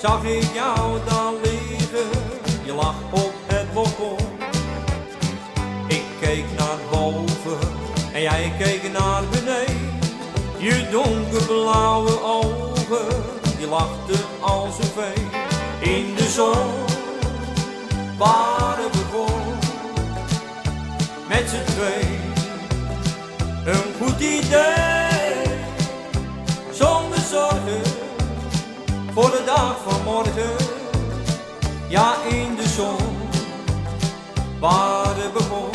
zag ik jou dan liggen, je lag op het balkon. Ik keek naar boven en jij keek naar beneden. Je donkerblauwe ogen, die lachten als een vee. In de zon waren we begon, met z'n twee. Een goed idee, zonder zorgen, voor de dag van morgen. Ja, in de zon waar het begon.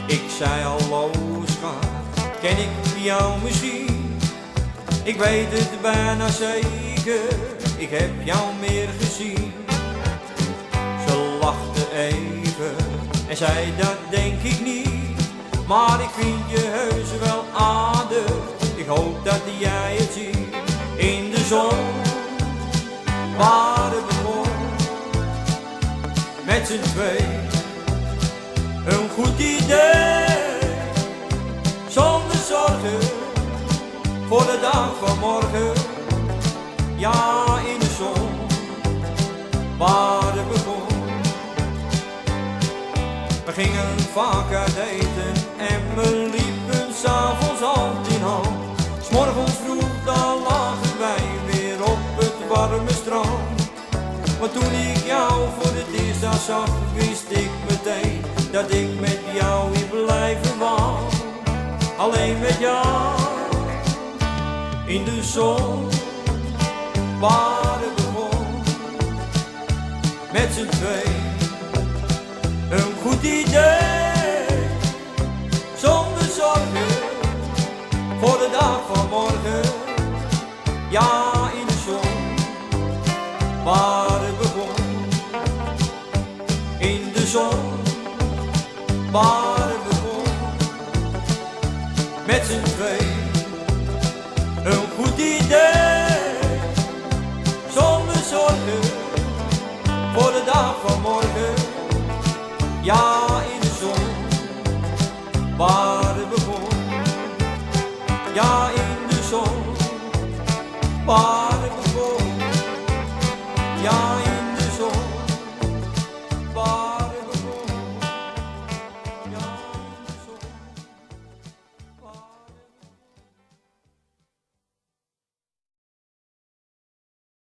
Ik zei hallo schat, ken ik jou misschien? Ik weet het bijna zeker, ik heb jou meer gezien. Ze lachte even en zei dat denk ik niet, maar ik vind je heus wel aardig, ik hoop dat jij het ziet. In de zon waar het begon, met z'n twee. Een goed idee, zonder zorgen, voor de dag van morgen. Ja, in de zon waar het begon. We gingen vaak uit eten en we liepen 's avonds hand in hand. 'S morgens vroeg dan lagen wij weer op het warme strand. Maar toen ik jou voor het eerst daar zag, wist ik meteen dat ik met jou hier blijven wou. Alleen met jou, in de zon waar het begon, met z'n twee. Een goed idee, zonder zorgen, voor de dag van morgen. Ja, in de zon waar het begon, in de zon waar